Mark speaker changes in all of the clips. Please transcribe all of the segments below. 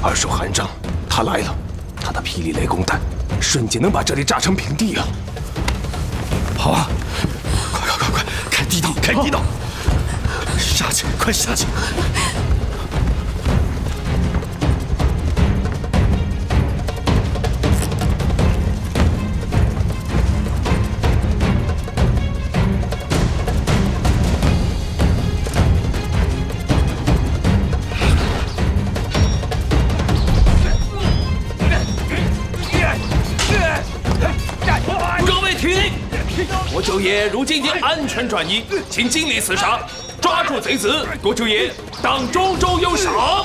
Speaker 1: 二手韩章，他来了，他的霹雳雷公弹瞬间能把这里炸成平地啊！
Speaker 2: 好啊，快，开地道，开地道，下去，快下去！
Speaker 1: 国舅爷如今已经安全转移，请尽力厮杀，抓住贼子。国舅爷当中州有赏。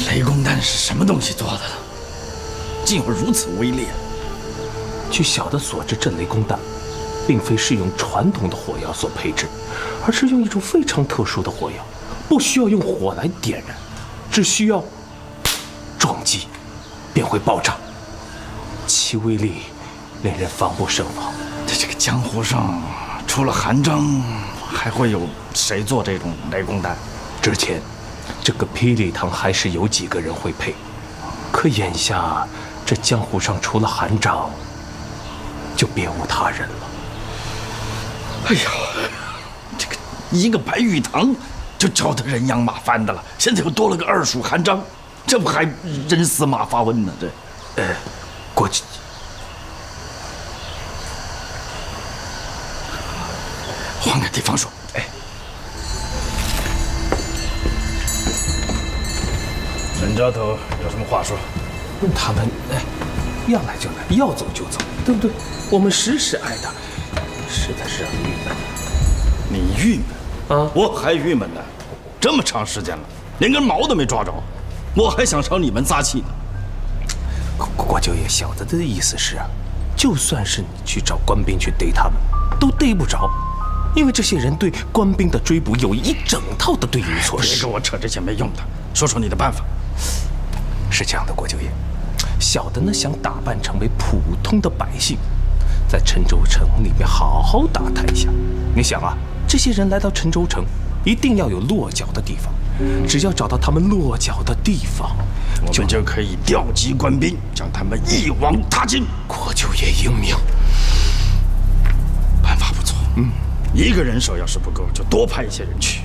Speaker 2: 雷公弹是什么东西做的呢？竟有如此威力！
Speaker 1: 据小的所知，这雷公弹并非是用传统的火药所配置，而是用一种非常特殊的火药，不需要用火来点燃，只需要撞击便会爆炸，其威力令人防不胜防。
Speaker 2: 这个江湖上除了韩章，还会有谁做这种雷公弹？
Speaker 1: 之前这个霹雳堂还是有几个人会配，可眼下这江湖上除了韩章，就别无他人了。
Speaker 2: 哎呀，这个一个白玉堂就搅得人仰马翻的了，现在又多了个二鼠韩章，这不还人死马发问呢？这，
Speaker 1: 过去。
Speaker 2: 换个地方说。沈教头有什么话说？
Speaker 1: 他们要来就来，要走就走，对不对？我们时时挨打，实在是让人郁闷。
Speaker 2: 你郁闷
Speaker 1: 啊？
Speaker 2: 我还郁闷呢。这么长时间了，连根毛都没抓着，我还想朝你们撒气呢。
Speaker 1: 国舅爷，小子的意思是啊，就算是你去找官兵去逮他们，都逮不着，因为这些人对官兵的追捕有一整套的对应措施。
Speaker 2: 别跟我扯这些没用的，说说你的办法。
Speaker 1: 是这样的，国舅爷，小的呢想打扮成为普通的百姓，在陈州城里面好好打探一下。你想啊，这些人来到陈州城，一定要有落脚的地方，只要找到他们落脚的地方，
Speaker 2: 我们就可以调集官兵，将他们一网打尽。
Speaker 1: 国舅爷英明，
Speaker 2: 办法不错。一个人手要是不够，就多派一些人去。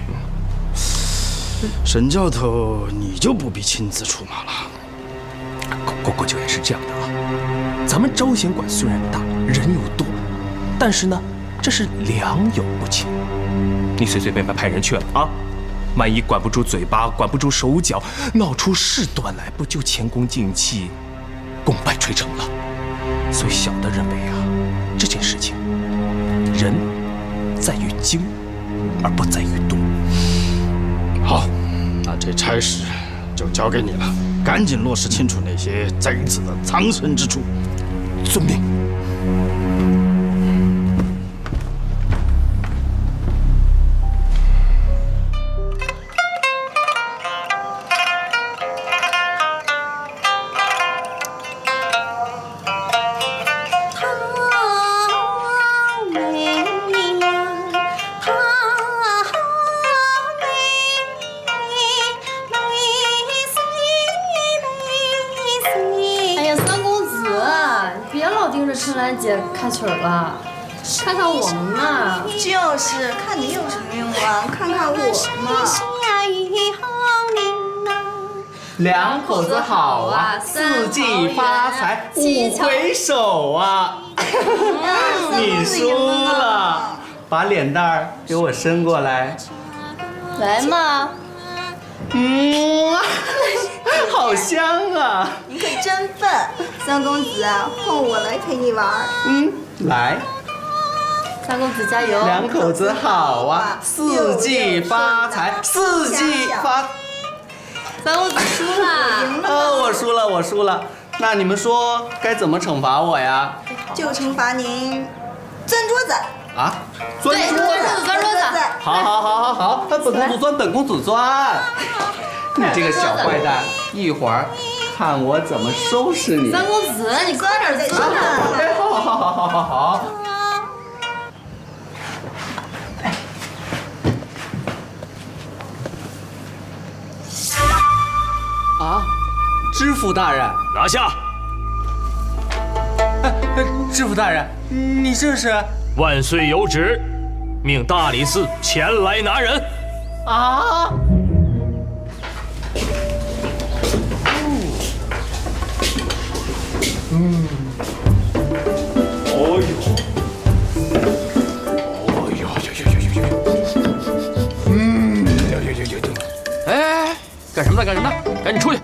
Speaker 2: 沈教头，你就不必亲自出马了。
Speaker 1: 国舅爷是这样的啊，咱们招贤馆虽然大，人又多，但是呢，这是良莠不齐。你随随便便派人去了啊，万一管不住嘴巴，管不住手脚，闹出事端来，不就前功尽弃，功败垂成了？所以小的认为啊，这件事情，人在于精，而不在于多。
Speaker 2: 好，那这差事就交给你了，赶紧落实清楚那些贼子的藏身之处。
Speaker 1: 遵命。
Speaker 3: 别老盯着春兰姐看曲儿了，看看我们嘛。
Speaker 4: 就是看你有什么用啊？看看我嘛。
Speaker 5: 两口子好啊，四季发财五回首啊！你输了，把脸蛋儿给我伸过来。
Speaker 3: 来嘛。
Speaker 5: 好香啊！
Speaker 4: 你可真笨，三公子啊，换我来陪你玩。
Speaker 5: 来。
Speaker 3: 三公子加油！
Speaker 5: 两口子好啊，四季发财，四季发。
Speaker 3: 三公子输了。
Speaker 5: 我输了。那你们说该怎么惩罚我呀？
Speaker 4: 就惩罚您钻桌子。
Speaker 5: 啊？钻桌子？
Speaker 3: 钻桌子。
Speaker 5: 好，本公子钻，本公子钻。你这个小坏蛋，一会儿看我怎么收拾你。
Speaker 3: 三公子，你快点钻啊！
Speaker 5: 哎，好。啊，知府大人，
Speaker 1: 拿下！
Speaker 5: 知府大人，你这是？
Speaker 1: 万岁有旨，命大理寺前来拿人。
Speaker 5: 啊！
Speaker 1: 哎，干什么呢？赶紧出去！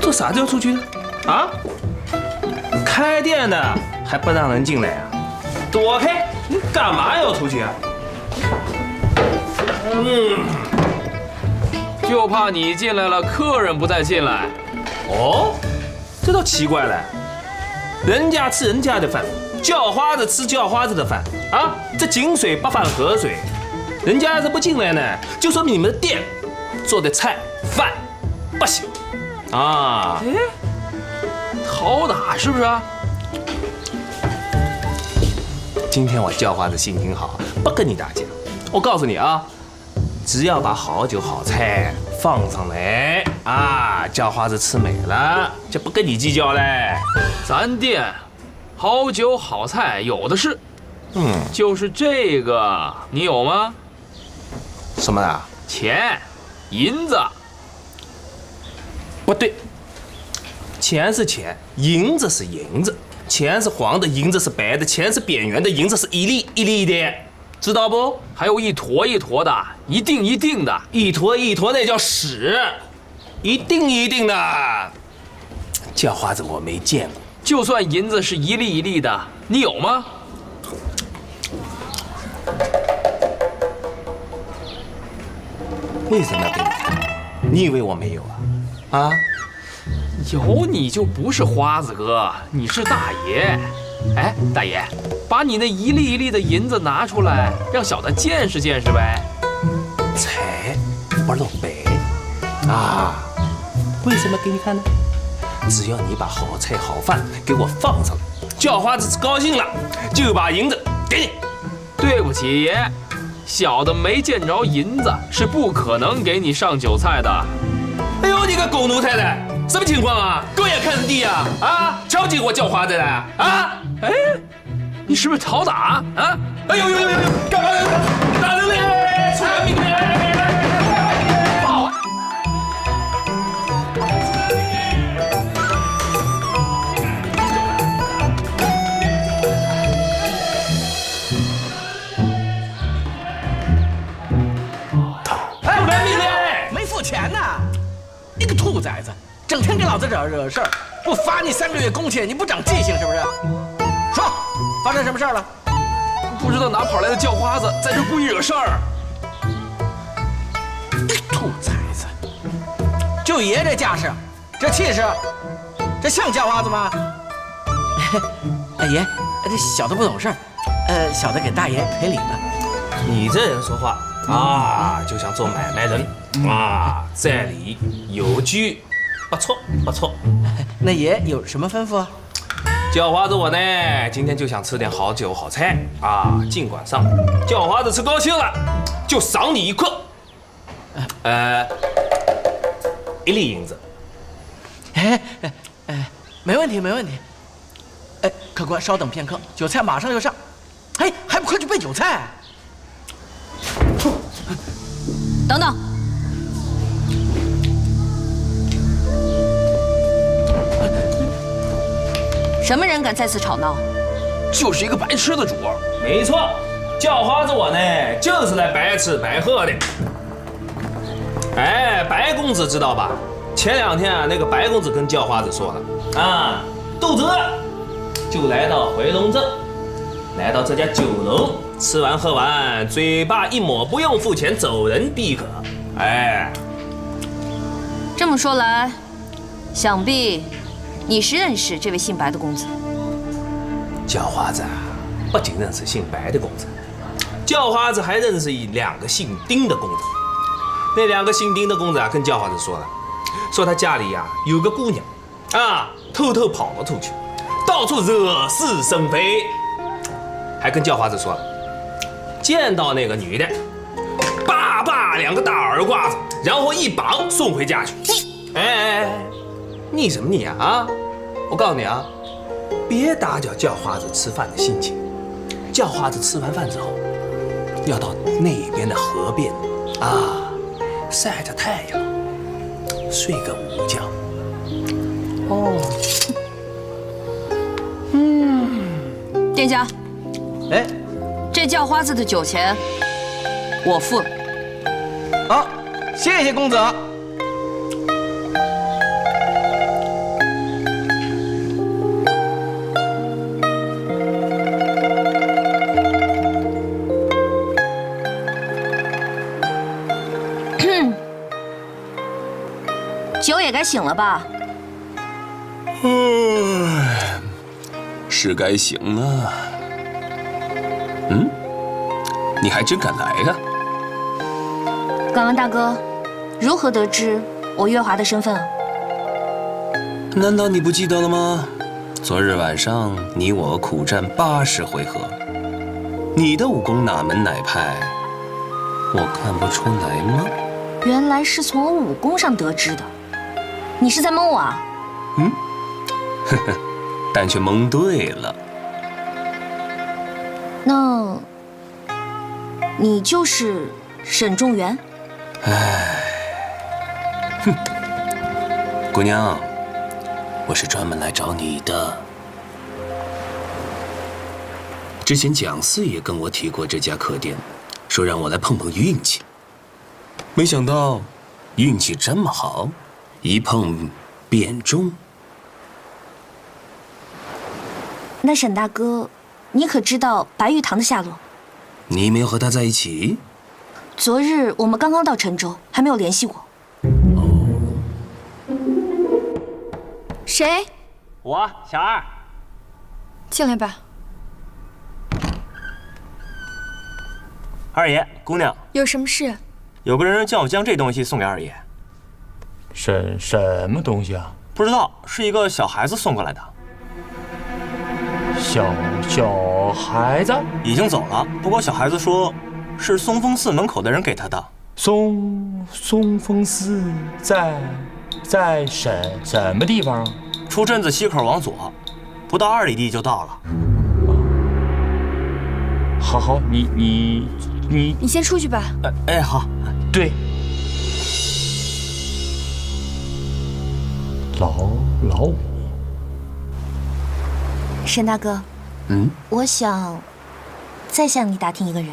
Speaker 1: 做啥子要出去呢？啊？开店的还不让人进来啊？躲开！你干嘛要出去啊？
Speaker 6: 就怕你进来了，客人不再进来。
Speaker 1: 哦，这倒奇怪了，人家吃人家的饭，叫花子吃叫花子的饭啊，这井水不犯河水。人家要是不进来呢，就说明你们的店做的菜饭不行啊。
Speaker 6: 哎，讨打是不是啊？
Speaker 1: 今天我叫花子心情好，不跟你打架。我告诉你啊，只要把好酒好菜放上来啊，叫花子吃美了，就不跟你计较嘞。
Speaker 6: 咱店好酒好菜有的是，就是这个你有吗？
Speaker 1: 什么啊？
Speaker 6: 钱，银子。
Speaker 1: 不对，钱是钱，银子是银子。钱是黄的，银子是白的，钱是扁圆的，银子是一粒一粒的，知道不？
Speaker 6: 还有一坨一坨的，一锭一锭的，
Speaker 1: 一坨一坨那叫屎，一锭一锭的。叫花子我没见过。
Speaker 6: 就算银子是一粒一粒的，你有吗？
Speaker 1: 为什么要给你看？你以为我没有啊？啊？
Speaker 6: 有你就不是花子哥，你是大爷。哎，大爷，把你那一粒一粒的银子拿出来，让小的见识见识呗。
Speaker 1: 菜不露白啊？为什么给你看呢？只要你把好菜好饭给我放上来，叫花子高兴了，就把银子给你。
Speaker 6: 对不起爷，小的没见着银子，是不可能给你上酒菜的。
Speaker 1: 哎呦，你个狗奴才的！什么情况啊？狗眼看人低呀！啊，瞧不起我叫花子的啊？
Speaker 6: 哎，你是不是讨打啊？
Speaker 1: 哎呦，干嘛打人嘞？出人命嘞！跑！出人命嘞！
Speaker 7: 没付钱呢！你个兔崽子，整天给老子惹事儿，不罚你3个月工钱，你不长记性是不是？说，发生什么事儿了？
Speaker 6: 不知道哪跑来的叫花子，在这故意惹事儿。
Speaker 7: 兔崽子，就爷这架势，这气势，这像叫花子吗？爷，这小的不懂事儿，小的给大爷赔礼了。
Speaker 1: 你这人说话啊，就像做买卖人啊，在理有据，不错不错。
Speaker 7: 那爷有什么吩咐啊？
Speaker 1: 叫花子我呢，今天就想吃点好酒好菜啊，尽管上。叫花子吃高兴了，就赏你1克，1粒银子。
Speaker 7: 没问题没问题。客官稍等片刻，酒菜马上就上。哎，还不快去备酒菜？
Speaker 8: 等等，什么人敢再次吵闹？
Speaker 6: 就是一个白痴的主儿。
Speaker 1: 没错，叫花子我呢就是来白吃白喝的。哎，白公子知道吧？前2天啊，那个白公子跟叫花子说了啊，肚子饿，就来到回龙镇，来到这家酒楼，吃完喝完，嘴巴一抹，不用付钱，走人即可。哎，
Speaker 8: 这么说来，想必你是认识这位姓白的公子。
Speaker 1: 叫花子不仅认识姓白的公子，叫花子还认识2个姓丁的公子。那2个姓丁的公子啊，跟叫花子说了，说他家里呀有个姑娘啊，偷偷跑了出去，到处惹是生非，还跟叫花子说了，见到那个女的，叭2个大耳刮子，然后一绑送回家去。哎，你什么你啊？我告诉你啊，别打搅叫花子吃饭的心情。叫花子吃完饭之后，要到那边的河边啊，晒着太阳，睡个午觉。哦，
Speaker 8: 店家，
Speaker 7: 哎，
Speaker 8: 这叫花子的酒钱我付了。
Speaker 7: 好，谢谢公子。
Speaker 8: 酒也该醒了吧？
Speaker 1: 是该醒了。你还真敢来呀？
Speaker 8: 敢问大哥，如何得知我月华的身份啊？
Speaker 1: 难道你不记得了吗？昨日晚上你我苦战80回合，你的武功哪门哪派，我看不出来吗？
Speaker 8: 原来是从我武功上得知的。你是在蒙我啊？
Speaker 1: 呵呵，但却蒙对了。
Speaker 8: 那，你就是沈仲元？
Speaker 1: 姑娘，我是专门来找你的。之前蒋四爷跟我提过这家客店，说让我来碰碰运气。没想到运气这么好，一碰便中。
Speaker 8: 那沈大哥，你可知道白玉堂的下落？
Speaker 1: 你没有和他在一起？
Speaker 8: 昨日我们刚刚到陈州，还没有联系过。
Speaker 3: 谁？
Speaker 9: 我小二。
Speaker 3: 进来吧。
Speaker 9: 二爷，姑娘，
Speaker 3: 有什么事？
Speaker 9: 有个人叫我将这东西送给二爷。
Speaker 10: 什么东西啊？
Speaker 9: 不知道，是一个小孩子送过来的。
Speaker 10: 小孩子
Speaker 9: 已经走了，不过小孩子说，是松风寺门口的人给他的。
Speaker 10: 松风寺在什么地方？
Speaker 9: 出镇子西口往左，不到2里地就到了。
Speaker 10: 好，你
Speaker 3: 先出去吧。
Speaker 9: 哎，好。
Speaker 10: 对。老五。
Speaker 8: 沈大哥，我想再向你打听一个人。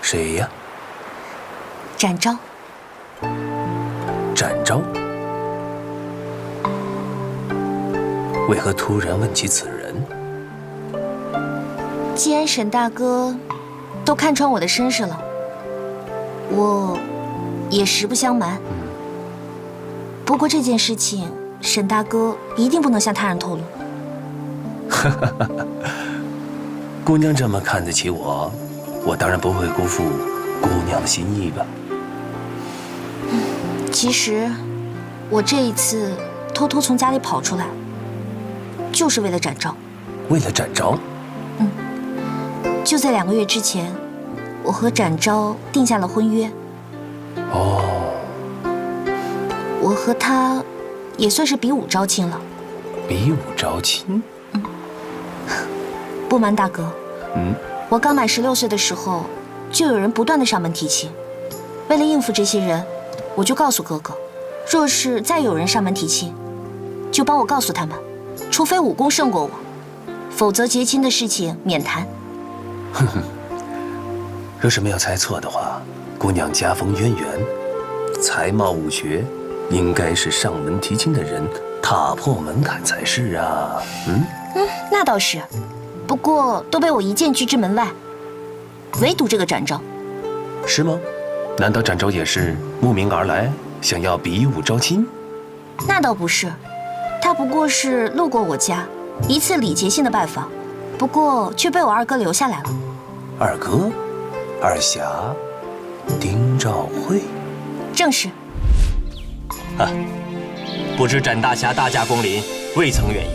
Speaker 1: 谁呀？
Speaker 8: 展昭。
Speaker 1: 展昭？为何突然问起此人？
Speaker 8: 既然沈大哥都看穿我的身世了，我也实不相瞒。不过这件事情，沈大哥一定不能向他人透露。
Speaker 1: 姑娘这么看得起我，我当然不会辜负姑娘的心意吧。
Speaker 8: 其实，我这一次偷偷从家里跑出来，就是为了展昭。
Speaker 1: 为了展昭？
Speaker 8: 就在2个月之前，我和展昭定下了婚约。
Speaker 1: 哦。
Speaker 8: 我和他也算是比武招亲了。
Speaker 1: 比武招亲？
Speaker 8: 不瞒大哥，我刚满16岁的时候，就有人不断的上门提亲。为了应付这些人，我就告诉哥哥，若是再有人上门提亲，就帮我告诉他们，除非武功胜过我，否则结亲的事情免谈。
Speaker 1: 哼哼，若是没有猜错的话，姑娘家风渊源，才貌武学，应该是上门提亲的人踏破门槛才是啊。
Speaker 8: 那倒是，不过都被我一剑拒之门外，唯独这个展昭。
Speaker 1: 是吗？难道展昭也是慕名而来，想要比武招亲？
Speaker 8: 那倒不是，他不过是路过我家，一次礼节性的拜访，不过却被我二哥留下来了。
Speaker 1: 二哥，二侠，丁兆慧，
Speaker 8: 正是。
Speaker 9: 不知展大侠大驾光临，未曾远迎，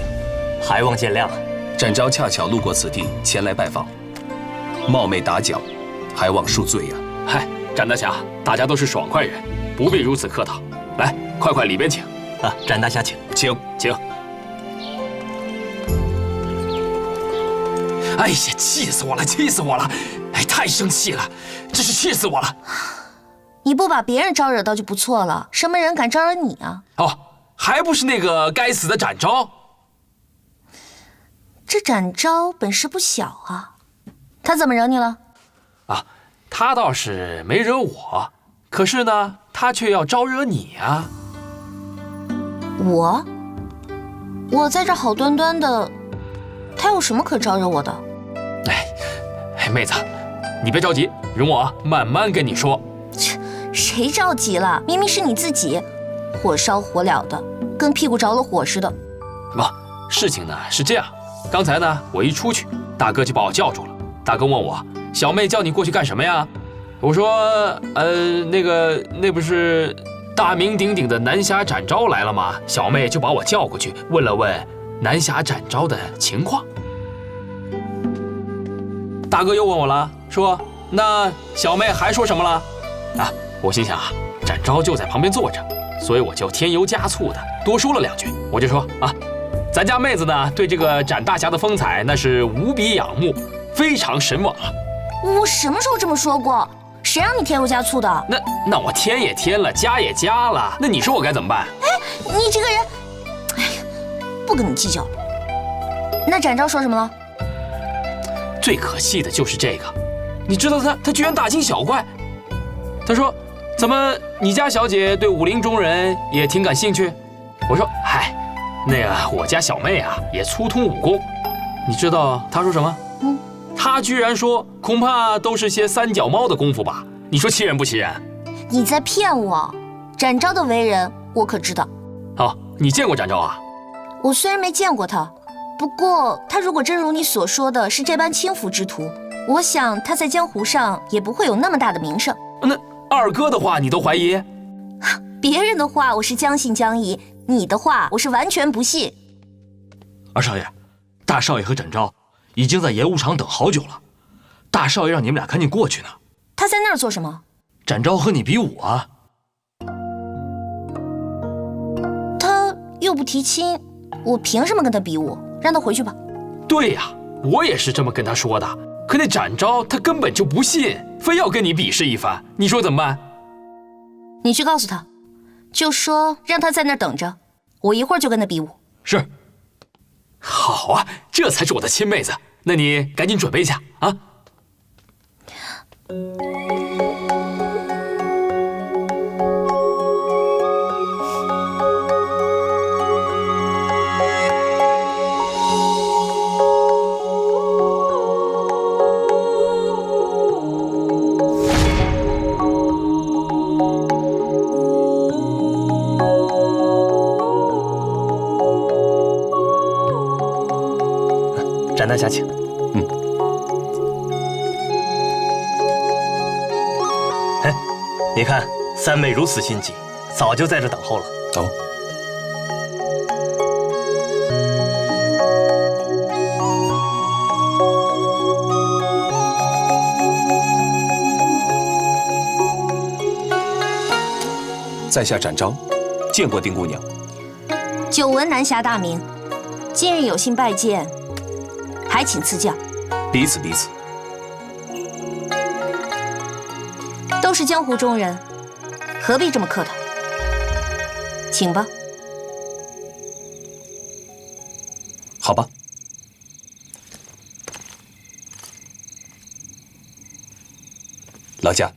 Speaker 9: 还望见谅。
Speaker 1: 展昭恰巧路过此地，前来拜访，冒昧打搅，还望恕罪呀。
Speaker 6: 嗨，展大侠，大家都是爽快人，不必如此客套。来，快里边请。
Speaker 9: 展大侠请。
Speaker 6: 请。哎呀，气死我了！哎，太生气了，真是气死我了！
Speaker 8: 你不把别人招惹到就不错了，什么人敢招惹你啊？
Speaker 6: 哦，还不是那个该死的展昭。
Speaker 8: 这展昭本事不小啊，他怎么惹你了？
Speaker 6: 他倒是没惹我，可是呢，他却要招惹你啊！我在这好端端的，他有什么可招惹我的？哎，妹子，你别着急，容我慢慢跟你说。
Speaker 8: 谁着急了？明明是你自己，火烧火燎的，跟屁股着了火似的。
Speaker 6: 事情呢是这样，刚才呢我一出去，大哥就把我叫住了。大哥问我，小妹叫你过去干什么呀？我说，那不是大名鼎鼎的南侠展昭来了吗？小妹就把我叫过去，问了问南侠展昭的情况。大哥又问我了，说那小妹还说什么了？我心想展昭就在旁边坐着，所以我就添油加醋的多说了2句。我就说咱家妹子呢对这个展大侠的风采那是无比仰慕，非常神往啊。
Speaker 8: 我什么时候这么说过？谁让你添油加醋的？
Speaker 6: 那我添也添了，加也加了，那你说我该怎么办？
Speaker 8: 你这个人，不跟你计较了。那展昭说什么了？
Speaker 6: 最可气的就是这个，你知道他居然大惊小怪。他说：“怎么你家小姐对武林中人也挺感兴趣？”我说：“嗨，我家小妹啊也粗通武功。”你知道他说什么？他居然说恐怕都是些三脚猫的功夫吧？你说气人不气人？
Speaker 8: 你在骗我！展昭的为人我可知道。
Speaker 6: 你见过展昭啊？
Speaker 8: 我虽然没见过他，不过他如果真如你所说的是这般轻浮之徒，我想他在江湖上也不会有那么大的名声。
Speaker 6: 那二哥的话你都怀疑？
Speaker 8: 别人的话我是将信将疑，你的话我是完全不信。
Speaker 10: 二少爷，大少爷和展昭已经在演武场等好久了，大少爷让你们俩赶紧过去呢。
Speaker 8: 他在那儿做什么？
Speaker 10: 展昭和你比武啊。
Speaker 8: 他又不提亲，我凭什么跟他比武？让他回去吧。
Speaker 6: 对呀，我也是这么跟他说的。可那展昭他根本就不信，非要跟你比试一番，你说怎么办？
Speaker 8: 你去告诉他，就说让他在那儿等着，我一会儿就跟他比武。
Speaker 6: 是。好啊，这才是我的亲妹子。那你赶紧准备一下啊。
Speaker 9: 展大侠请。你看三妹如此心急，早就在这等候了。
Speaker 1: 在下展昭，见过丁姑娘。
Speaker 8: 久闻南侠大名，今日有幸拜见，还请赐教。
Speaker 1: 彼此彼此。
Speaker 8: 都是江湖中人，何必这么客套？请吧。
Speaker 1: 好吧。劳驾。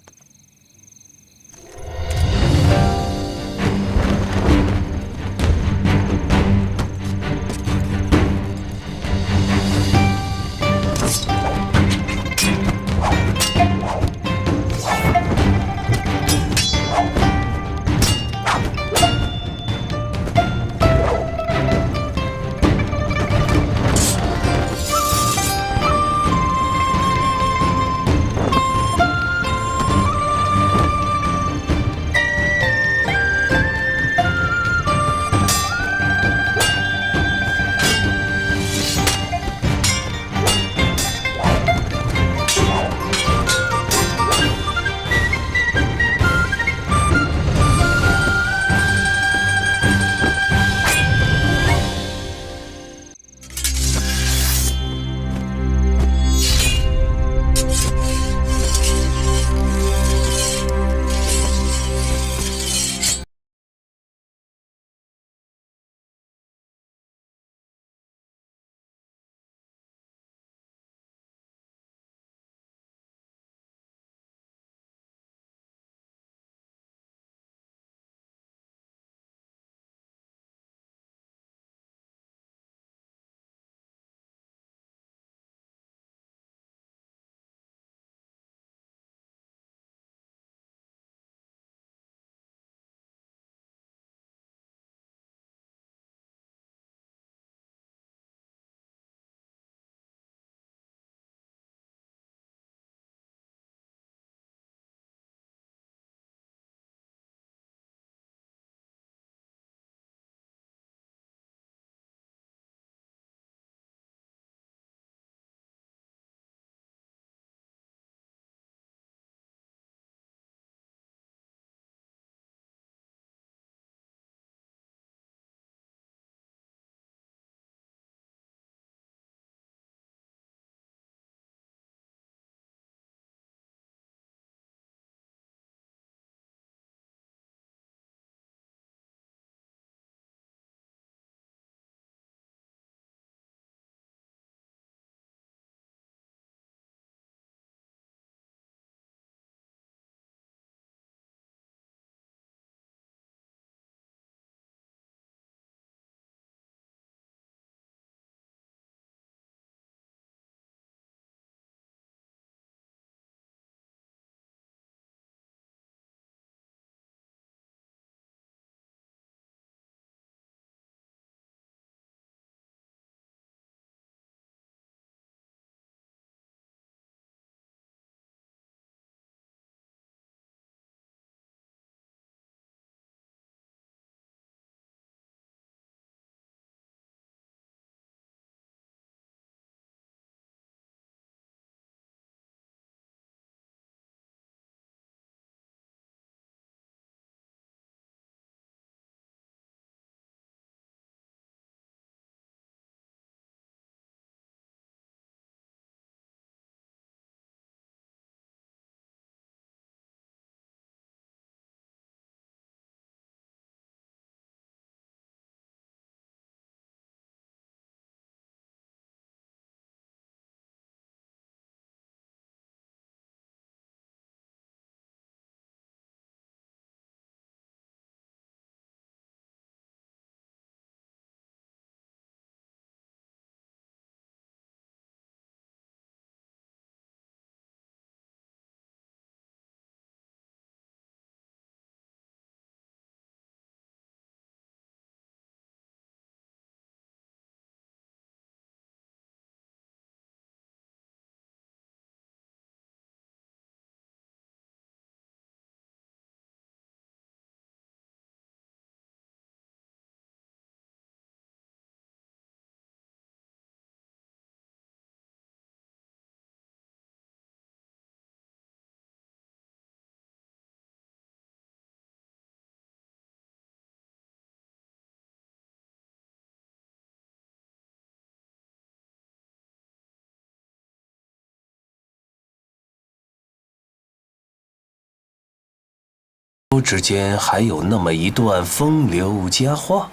Speaker 1: 之间还有那么一段风流佳话。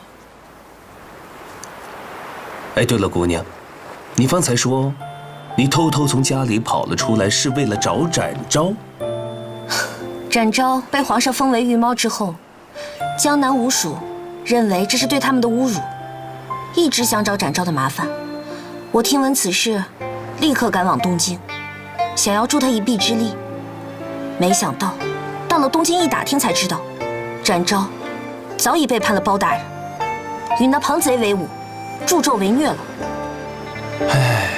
Speaker 1: 哎，对了，姑娘，你方才说你偷偷从家里跑了出来，是为了找展昭？
Speaker 8: 展昭被皇上封为御猫之后，江南吴蜀认为这是对他们的侮辱，一直想找展昭的麻烦。我听闻此事，立刻赶往东京，想要助他一臂之力。没想到，到了东京一打听才知道，展昭早已背叛了包大人，与那庞贼为伍，助纣为虐了。
Speaker 1: 唉，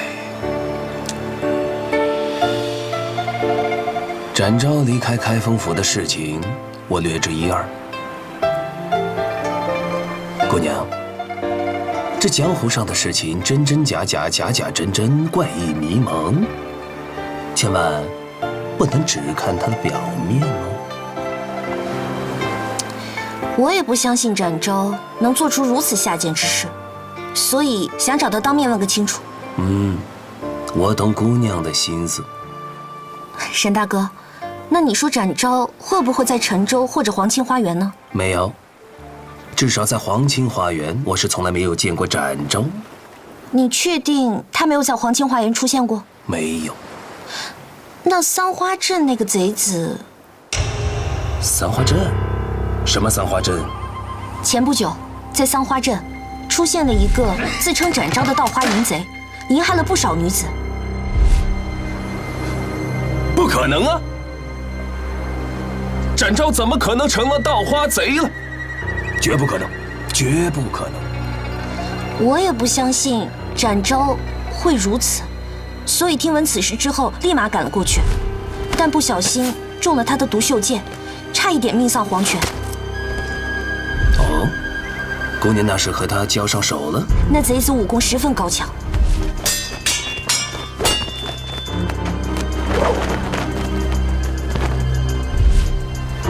Speaker 1: 展昭离开开封府的事情，我略知一二。姑娘，这江湖上的事情真真假假，假假真真，怪异迷蒙，千万不能只看它的表面哦。
Speaker 8: 我也不相信展昭能做出如此下贱之事，所以想找他当面问个清楚。
Speaker 1: 我懂姑娘的心思。
Speaker 8: 沈大哥，那你说展昭会不会在陈州或者皇清花园呢？
Speaker 1: 没有，至少在皇清花园，我是从来没有见过展昭。
Speaker 8: 你确定他没有在皇清花园出现过？
Speaker 1: 没有。
Speaker 8: 那桑花镇那个贼子……
Speaker 1: 桑花镇？什么桑花镇？
Speaker 8: 前不久，在桑花镇出现了一个自称展昭的盗花淫贼，淫害了不少女子。
Speaker 1: 不可能啊！展昭怎么可能成了盗花贼了？绝不可能，绝不可能！
Speaker 8: 我也不相信展昭会如此，所以听闻此事之后，立马赶了过去，但不小心中了他的毒袖剑，差一点命丧黄泉。
Speaker 1: 哦，姑娘那是和他交上手了？
Speaker 8: 那贼子武功十分高强。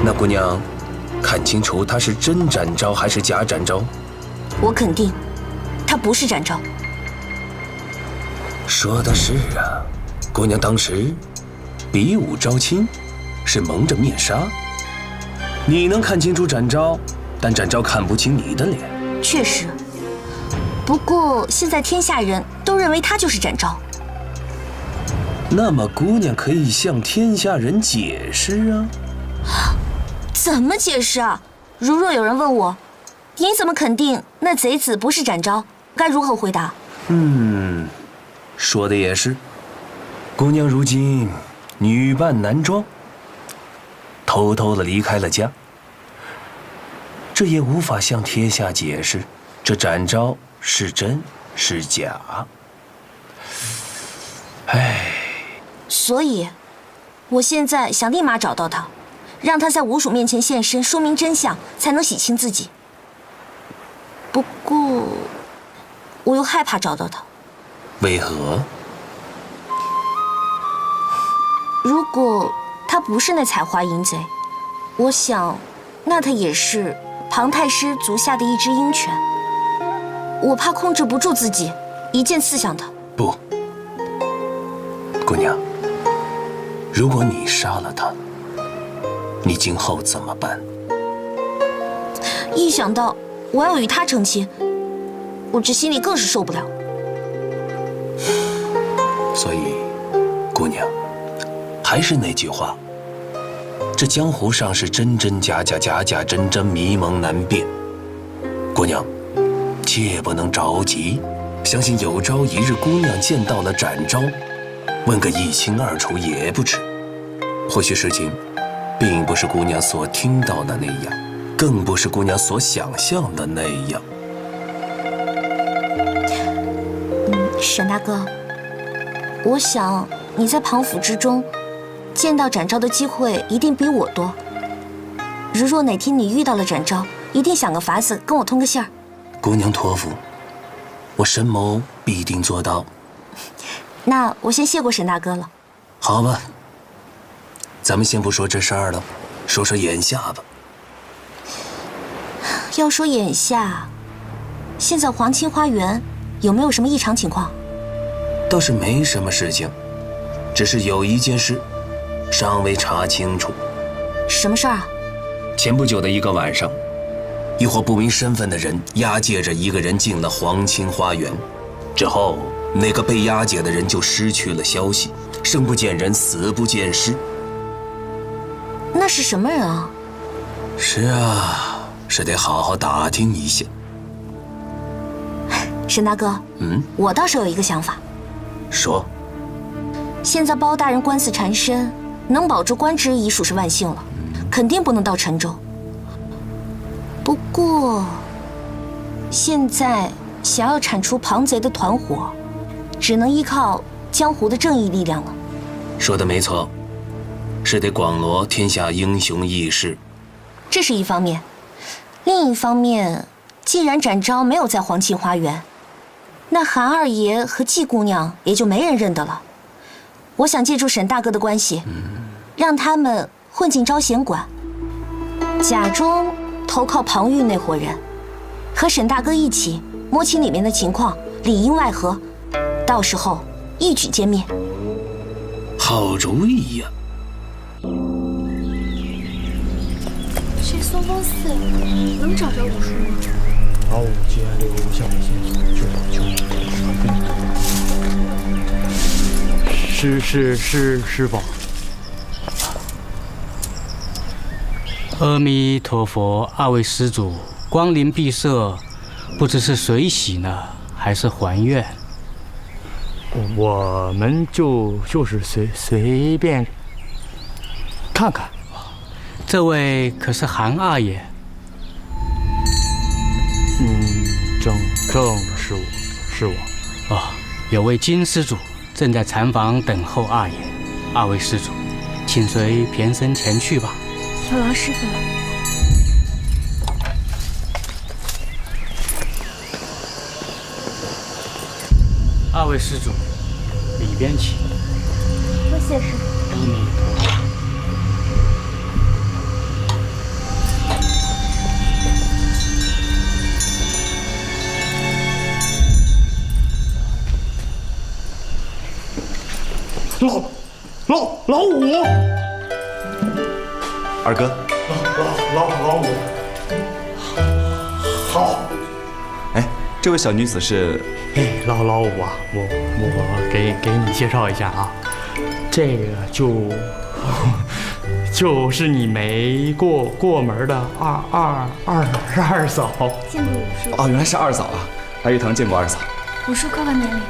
Speaker 1: 那姑娘，看清楚他是真展昭还是假展昭？
Speaker 8: 我肯定，他不是展昭。
Speaker 1: 说的是啊，姑娘当时比武招亲，是蒙着面纱。你能看清楚展昭，但展昭看不清你的脸。
Speaker 8: 确实，不过现在天下人都认为他就是展昭。
Speaker 1: 那么姑娘可以向天下人解释啊。
Speaker 8: 怎么解释啊？如若有人问我，你怎么肯定那贼子不是展昭？该如何回答？
Speaker 1: 说的也是。姑娘如今女扮男装，偷偷的离开了家，这也无法向天下解释这展昭是真是假。唉，
Speaker 8: 所以，我现在想立马找到他，让他在吴蜀面前现身，说明真相，才能洗清自己。不过，我又害怕找到他。
Speaker 1: 为何？
Speaker 8: 如果他不是那采花淫贼，我想，那他也是庞太师足下的一只鹰犬。我怕控制不住自己，一剑刺向他。
Speaker 1: 不，姑娘，如果你杀了他，你今后怎么办？
Speaker 8: 一想到我要与他成亲，我这心里更是受不了。
Speaker 1: 所以，姑娘，还是那句话，这江湖上是真真假假，假假真真，迷蒙难辨。姑娘，切不能着急，相信有朝一日姑娘见到了展昭，问个一清二楚也不迟。或许事情并不是姑娘所听到的那样，更不是姑娘所想象的那样。
Speaker 8: 沈大哥，我想你在庞府之中见到展昭的机会一定比我多。如若哪天你遇到了展昭，一定想个法子跟我通个信儿。
Speaker 1: 姑娘托付，我沈某必定做到。
Speaker 8: 那我先谢过沈大哥了。
Speaker 1: 好吧，咱们先不说这事儿了，说说眼下吧。
Speaker 8: 要说眼下，现在皇清花园有没有什么异常情况？
Speaker 1: 倒是没什么事情，只是有一件事尚未查清楚。
Speaker 8: 什么事儿啊？
Speaker 1: 前不久的一个晚上，一伙不明身份的人押解着一个人进了皇清花园，之后那个被押解的人就失去了消息，生不见人，死不见尸。
Speaker 8: 那是什么人啊？
Speaker 1: 是啊，是得好好打听一下。
Speaker 8: 沈大哥，我倒是有一个想法。
Speaker 1: 说。
Speaker 8: 现在包大人官司缠身，能保住官职已属是万幸了，肯定不能到陈州。不过，现在想要铲除庞贼的团伙，只能依靠江湖的正义力量了。
Speaker 1: 说的没错，是得广罗天下英雄义士。
Speaker 8: 这是一方面，另一方面，既然展昭没有在皇庆花园，那韩二爷和季姑娘也就没人认得了。我想借助沈大哥的关系，让他们混进招贤馆，假装投靠庞玉那伙人，和沈大哥一起摸清里面的情况，里应外合，到时候一举歼灭。
Speaker 1: 好主意呀！
Speaker 3: 去松风寺能找着武术吗？
Speaker 5: 老五接留下的线索就传给你。是否？
Speaker 11: 阿弥陀佛，二位施主光临敝舍，不知是随喜呢，还是还愿？
Speaker 5: 我们就是随便看看。
Speaker 11: 这位可是韩二爷？
Speaker 5: 正是我。
Speaker 11: 哦，有位金施主正在禅房等候二爷。二位施主，请随偏生前去吧。
Speaker 3: 有劳师傅了。
Speaker 11: 二位施主，里边请。
Speaker 3: 多谢师傅。
Speaker 11: 阿弥陀佛。
Speaker 5: 老五，
Speaker 2: 二哥，
Speaker 5: 老五，好。
Speaker 2: 哎，这位小女子是？
Speaker 5: 老五啊，我给你介绍一下啊，这个就是你没过门的二嫂。
Speaker 3: 见过武术。
Speaker 2: 哦，原来是二嫂啊！白玉堂见过二嫂。
Speaker 3: 武术课外年龄。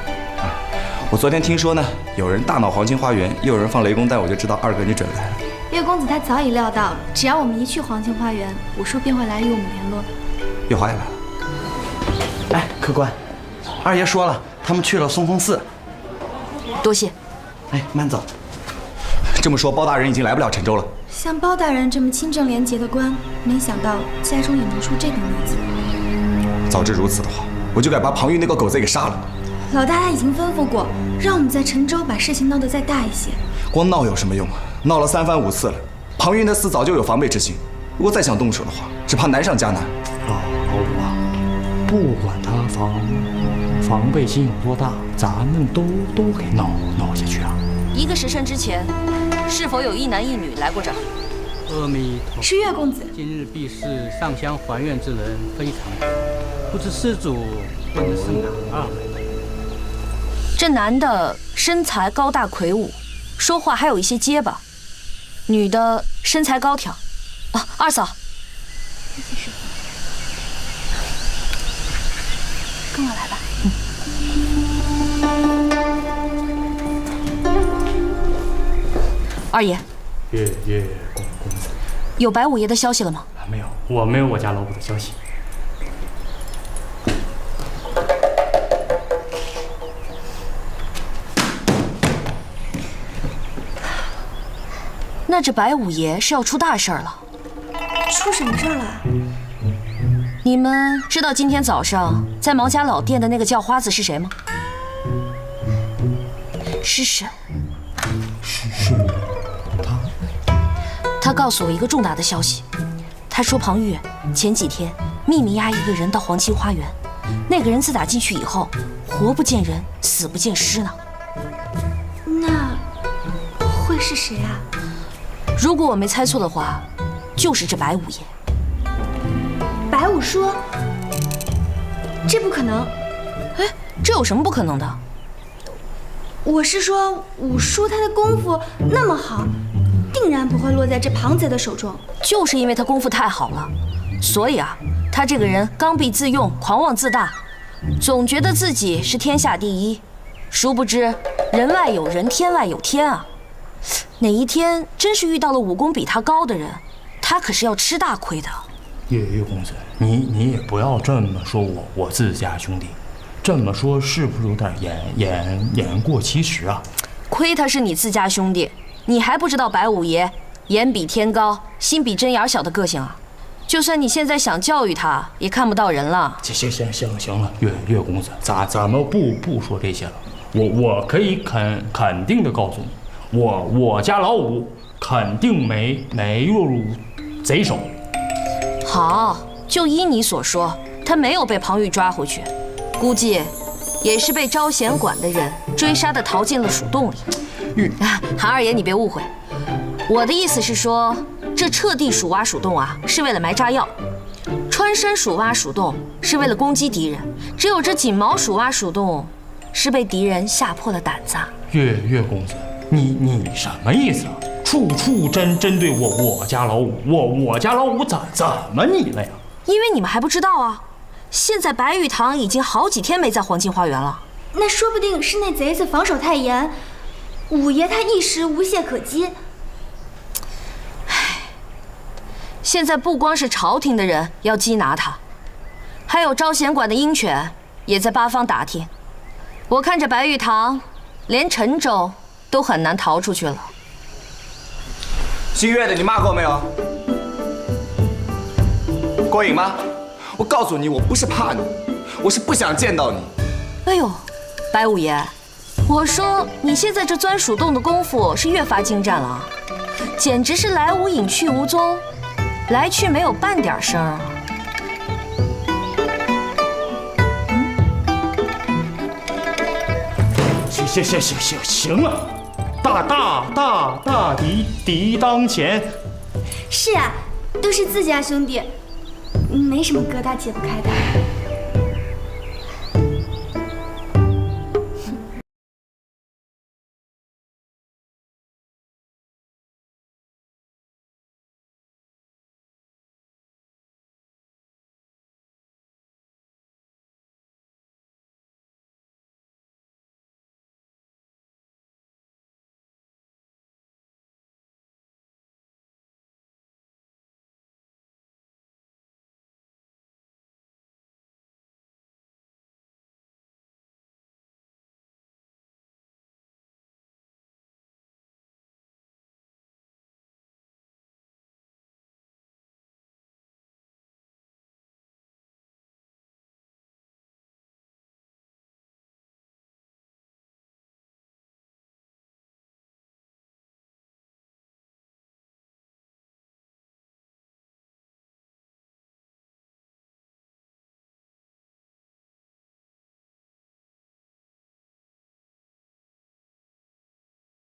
Speaker 2: 我昨天听说呢，有人大闹皇清花园，又有人放雷公弹，我就知道二哥你准来了。
Speaker 3: 岳公子他早已料到，只要我们一去皇清花园，武术便会来与我们联络。
Speaker 2: 月华也来了。
Speaker 7: 哎，客官，二爷说了，他们去了松风寺。
Speaker 8: 多谢。
Speaker 7: 哎，慢走。
Speaker 2: 这么说，包大人已经来不了陈州了。
Speaker 3: 像包大人这么清正廉洁的官，没想到家中也能出这等女子。
Speaker 2: 早知如此的话，我就该把庞玉那个狗贼给杀了。
Speaker 3: 老大他已经吩咐过，让我们在陈州把事情闹得再大一些。
Speaker 2: 光闹有什么用啊？闹了3番5次了。庞玉那厮早就有防备之心，如果再想动手的话，只怕难上加难。
Speaker 5: 老五啊，不管他防备心有多大，咱们都给闹下去啊！1
Speaker 8: 个时辰之前，是否有一男一女来过这儿？
Speaker 11: 阿弥陀佛。
Speaker 3: 是岳公子。
Speaker 11: 今日必是上香还愿之人非常多，不知施主问的是哪二位？
Speaker 8: 这男的身材高大魁梧，说话还有一些结巴；女的身材高挑。啊，二嫂，
Speaker 3: 跟我来吧。
Speaker 8: 二爷，
Speaker 5: 岳公子，
Speaker 8: 有白五爷的消息了吗？
Speaker 5: 没有，我没有我家老五的消息。
Speaker 8: 那这白五爷是要出大事儿了。
Speaker 3: 出什么事儿了？
Speaker 8: 你们知道今天早上在毛家老店的那个叫花子是谁吗？是沈。他告诉我一个重大的消息，他说庞玉前几天秘密押一个人到皇清花园，那个人自打进去以后，活不见人，死不见尸呢。
Speaker 3: 那会是谁啊？
Speaker 8: 如果我没猜错的话，就是这白五爷。
Speaker 4: 白五叔，这不可能。
Speaker 8: 哎，这有什么不可能的？
Speaker 4: 我是说，五叔他的功夫那么好，定然不会落在这庞贼的手中。
Speaker 8: 就是因为他功夫太好了，所以啊，他这个人刚愎自用，狂妄自大，总觉得自己是天下第一，殊不知人外有人，天外有天啊！哪一天真是遇到了武功比他高的人，他可是要吃大亏的。
Speaker 9: 岳公子，你也不要这么说我自家兄弟，这么说是不是有点言过其实啊？
Speaker 8: 亏他是你自家兄弟，你还不知道白五爷眼比天高，心比针眼小的个性啊！就算你现在想教育他，也看不到人了。
Speaker 9: 行了，岳公子，咱们不说这些了。我可以肯定的告诉你，我家老五肯定没落入贼手。
Speaker 8: 好，就依你所说，他没有被庞玉抓回去，估计也是被招贤馆的人追杀的逃进了鼠洞里。韩二爷，你别误会，我的意思是说，这彻地鼠挖鼠洞啊，是为了埋炸药；穿山鼠挖鼠洞是为了攻击敌人，只有这锦毛鼠挖鼠洞，是被敌人吓破了胆子。
Speaker 9: 岳公子，你什么意思啊？处针对我家老五，我家老五怎么你了呀？
Speaker 8: 因为你们还不知道啊，现在白玉堂已经好几天没在黄金花园了。
Speaker 4: 那说不定是那贼子防守太严，五爷他一时无懈可击。
Speaker 8: 现在不光是朝廷的人要缉拿他，还有招贤馆的鹰犬也在八方打听。我看这白玉堂，连陈州都很难逃出去了。
Speaker 12: 姓岳的，你骂过没有？过瘾吗？我告诉你，我不是怕你，我是不想见到你。
Speaker 8: 哎呦，白五爷，我说你现在这钻鼠洞的功夫是越发精湛了啊，简直是来无影去无踪，来去没有半点声啊。
Speaker 9: 行了，大敌当前。
Speaker 4: 是啊，都是自家兄弟，没什么疙瘩解不开的。